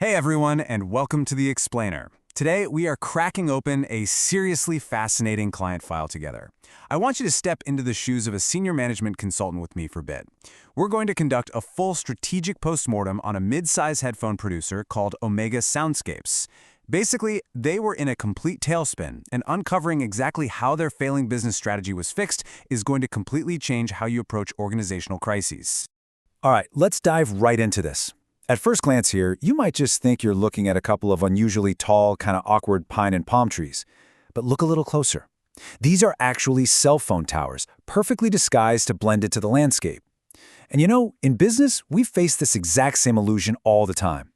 Hey everyone, and welcome to The Explainer. Today, we are cracking open a seriously fascinating client file together. I want you to step into the shoes of a senior management consultant with me for a bit. We're going to conduct a full strategic postmortem on a mid-size headphone producer called Omega Soundscapes. Basically, they were in a complete tailspin, and uncovering exactly how their failing business strategy was fixed is going to completely change how you approach organizational crises. All right, let's dive right into this. At first glance here, you might just think you're looking at a couple of unusually tall, kind of awkward pine and palm trees. But look a little closer. These are actually cell phone towers, perfectly disguised to blend into the landscape. And you know, in business, we face this exact same illusion all the time.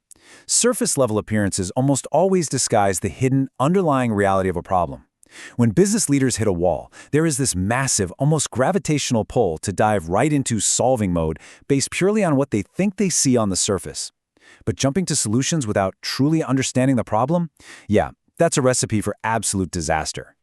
Surface-level appearances almost always disguise the hidden, underlying reality of a problem. When business leaders hit a wall, there is this massive, almost gravitational pull to dive right into solving mode based purely on what they think they see on the surface. But jumping to solutions without truly understanding the problem? Yeah, that's a recipe for absolute disaster.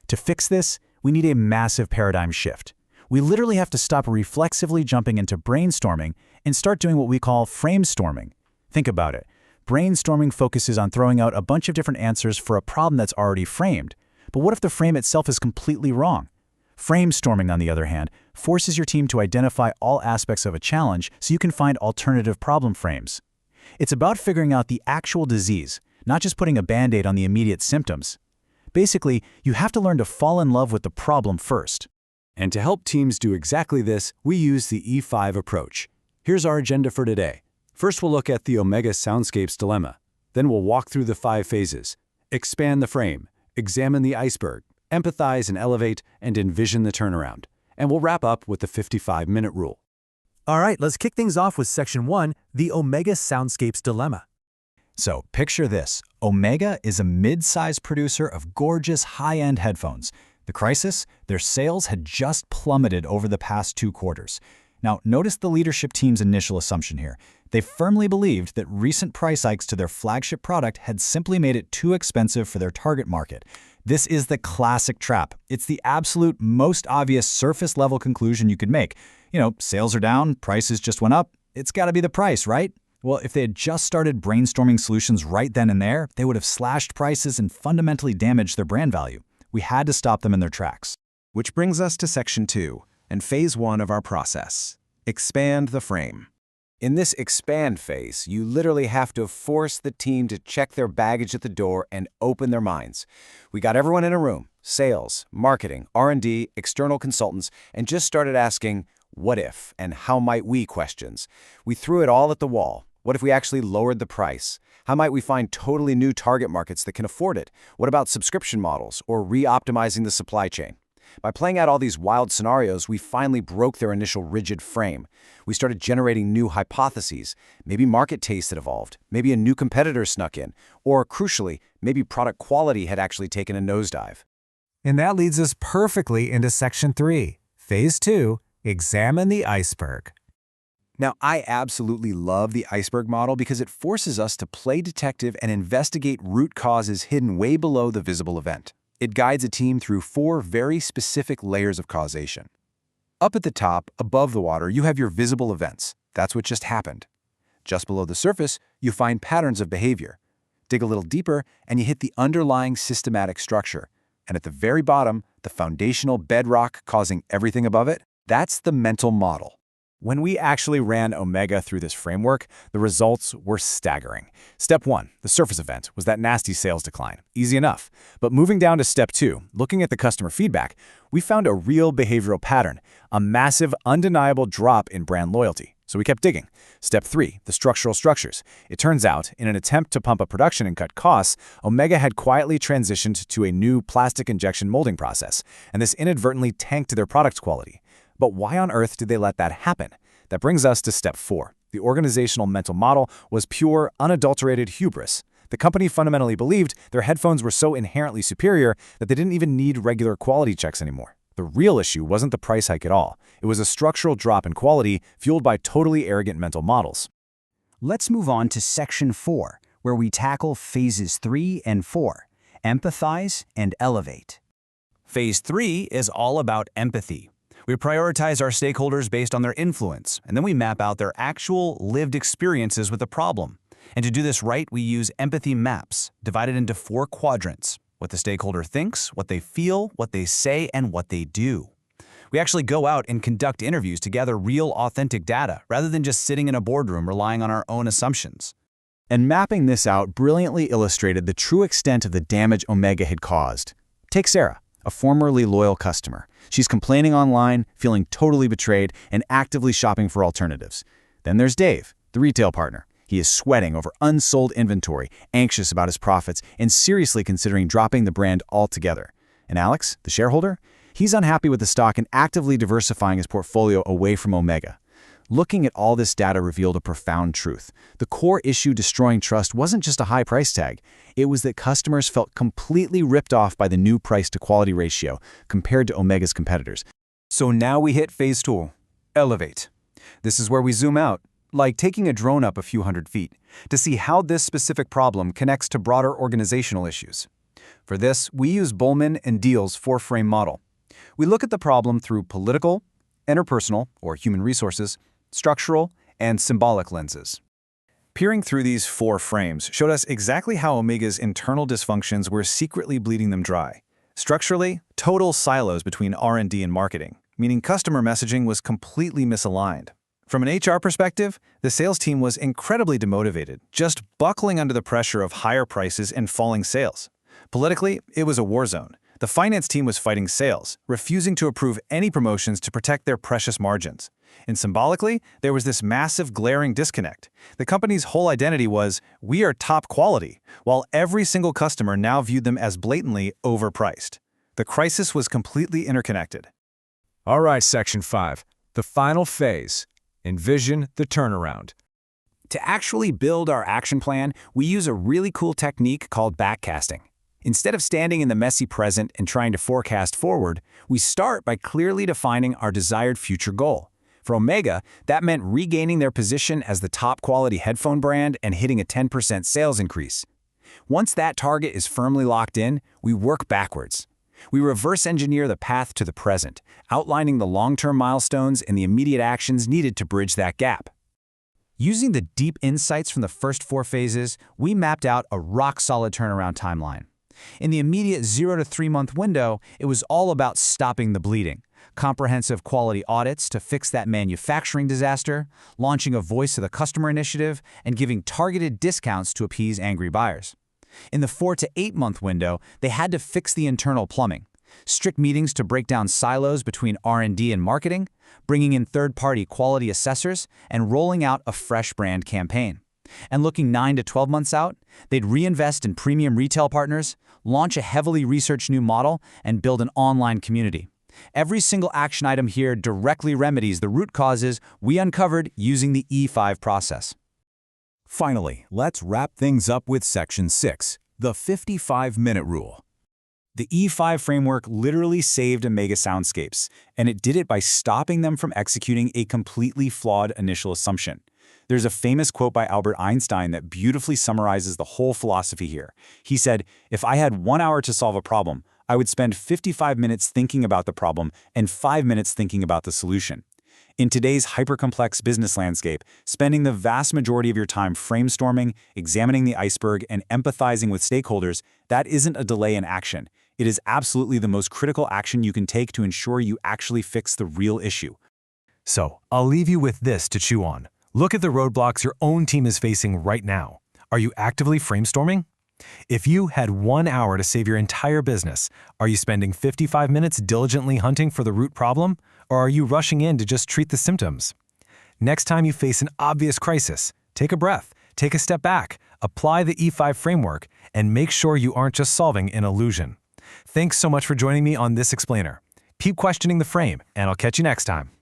To fix this, we need a massive paradigm shift. We literally have to stop reflexively jumping into brainstorming and start doing what we call framestorming. Think about it. Brainstorming focuses on throwing out a bunch of different answers for a problem that's already framed. But what if the frame itself is completely wrong? Framestorming, on the other hand, forces your team to identify all aspects of a challenge so you can find alternative problem frames. It's about figuring out the actual disease, not just putting a Band-Aid on the immediate symptoms. Basically, you have to learn to fall in love with the problem first. And to help teams do exactly this, we use the E5 approach. Here's our agenda for today. First, we'll look at the Omega Soundscapes dilemma. Then we'll walk through the 5 phases. Expand the frame. Examine the iceberg, empathize and elevate, and envision the turnaround. And we'll wrap up with the 55-minute rule. All right, let's kick things off with Section 1, the Omega Soundscapes Dilemma. So picture this. Omega is a mid-sized producer of gorgeous high-end headphones. The crisis? Their sales had just plummeted over the past 2 quarters. Now, notice the leadership team's initial assumption here. They firmly believed that recent price hikes to their flagship product had simply made it too expensive for their target market. This is the classic trap. It's the absolute most obvious surface-level conclusion you could make. You know, sales are down, prices just went up. It's got to be the price, right? Well, if they had just started brainstorming solutions right then and there, they would have slashed prices and fundamentally damaged their brand value. We had to stop them in their tracks. Which brings us to Section 2 and Phase 1 of our process. Expand the frame. In this expand phase, you literally have to force the team to check their baggage at the door and open their minds. We got everyone in a room, sales, marketing, R&D, external consultants, and just started asking, what if and how might we questions. We threw it all at the wall. What if we actually lowered the price? How might we find totally new target markets that can afford it? What about subscription models or re-optimizing the supply chain? By playing out all these wild scenarios, we finally broke their initial rigid frame. We started generating new hypotheses. Maybe market taste had evolved. Maybe a new competitor snuck in. Or, crucially, maybe product quality had actually taken a nosedive. And that leads us perfectly into Section 3, Phase 2, Examine the Iceberg. Now, I absolutely love the iceberg model because it forces us to play detective and investigate root causes hidden way below the visible event. It guides a team through 4 very specific layers of causation. Up at the top, above the water, you have your visible events. That's what just happened. Just below the surface, you find patterns of behavior. Dig a little deeper, and you hit the underlying systematic structure. And at the very bottom, the foundational bedrock causing everything above it, that's the mental model. When we actually ran Omega through this framework, the results were staggering. Step 1, the surface event, was that nasty sales decline. Easy enough. But moving down to Step 2, looking at the customer feedback, we found a real behavioral pattern, a massive, undeniable drop in brand loyalty. So we kept digging. Step 3, the structural structures. It turns out, in an attempt to pump up production and cut costs, Omega had quietly transitioned to a new plastic injection molding process, and this inadvertently tanked their product quality. But why on earth did they let that happen? That brings us to Step 4. The organizational mental model was pure, unadulterated hubris. The company fundamentally believed their headphones were so inherently superior that they didn't even need regular quality checks anymore. The real issue wasn't the price hike at all. It was a structural drop in quality fueled by totally arrogant mental models. Let's move on to Section 4, where we tackle Phases 3 and 4, empathize and elevate. Phase 3 is all about empathy. We prioritize our stakeholders based on their influence, and then we map out their actual lived experiences with the problem. And to do this right, we use empathy maps, divided into 4 quadrants: what the stakeholder thinks, what they feel, what they say, and what they do. We actually go out and conduct interviews to gather real, authentic data, rather than just sitting in a boardroom relying on our own assumptions. And mapping this out brilliantly illustrated the true extent of the damage Omega had caused. Take Sarah, a formerly loyal customer. She's complaining online, feeling totally betrayed, and actively shopping for alternatives. Then there's Dave, the retail partner. He is sweating over unsold inventory, anxious about his profits, and seriously considering dropping the brand altogether. And Alex, the shareholder? He's unhappy with the stock and actively diversifying his portfolio away from Omega. Looking at all this data revealed a profound truth. The core issue destroying trust wasn't just a high price tag. It was that customers felt completely ripped off by the new price-to-quality ratio compared to Omega's competitors. So now we hit phase 2, elevate. This is where we zoom out, like taking a drone up a few hundred feet, to see how this specific problem connects to broader organizational issues. For this, we use Bowman and Deal's 4-frame model. We look at the problem through political, interpersonal, or human resources, structural, and symbolic lenses. Peering through these 4 frames showed us exactly how Omega's internal dysfunctions were secretly bleeding them dry. Structurally, total silos between R&D and marketing, meaning customer messaging was completely misaligned. From an HR perspective, the sales team was incredibly demotivated, just buckling under the pressure of higher prices and falling sales. Politically, it was a war zone. The finance team was fighting sales, refusing to approve any promotions to protect their precious margins. And symbolically, there was this massive glaring disconnect. The company's whole identity was, we are top quality, while every single customer now viewed them as blatantly overpriced. The crisis was completely interconnected. All right, Section 5, the final phase. Envision the turnaround. To actually build our action plan, we use a really cool technique called backcasting. Instead of standing in the messy present and trying to forecast forward, we start by clearly defining our desired future goal. For Omega, that meant regaining their position as the top quality headphone brand and hitting a 10% sales increase. Once that target is firmly locked in, we work backwards. We reverse engineer the path to the present, outlining the long-term milestones and the immediate actions needed to bridge that gap. Using the deep insights from the first 4 phases, we mapped out a rock-solid turnaround timeline. In the immediate 0 to 3 month window, it was all about stopping the bleeding. Comprehensive quality audits to fix that manufacturing disaster, launching a Voice of the Customer initiative, and giving targeted discounts to appease angry buyers. In the 4 to 8 month window, they had to fix the internal plumbing. Strict meetings to break down silos between R&D and marketing, bringing in third-party quality assessors, and rolling out a fresh brand campaign. And looking 9 to 12 months out, they'd reinvest in premium retail partners, launch a heavily researched new model, and build an online community. Every single action item here directly remedies the root causes we uncovered using the E5 process. Finally, let's wrap things up with Section 6, the 55-minute rule. The E5 framework literally saved Omega Soundscapes, and it did it by stopping them from executing a completely flawed initial assumption. There's a famous quote by Albert Einstein that beautifully summarizes the whole philosophy here. He said, "If I had 1 hour to solve a problem, I would spend 55 minutes thinking about the problem and 5 minutes thinking about the solution." In today's hyper-complex business landscape, spending the vast majority of your time framestorming, examining the iceberg, and empathizing with stakeholders, that isn't a delay in action. It is absolutely the most critical action you can take to ensure you actually fix the real issue. So, I'll leave you with this to chew on. Look at the roadblocks your own team is facing right now. Are you actively framestorming? If you had 1 hour to save your entire business, are you spending 55 minutes diligently hunting for the root problem, or are you rushing in to just treat the symptoms? Next time you face an obvious crisis, take a breath, take a step back, apply the E5 framework, and make sure you aren't just solving an illusion. Thanks so much for joining me on this explainer. Keep questioning the frame, and I'll catch you next time.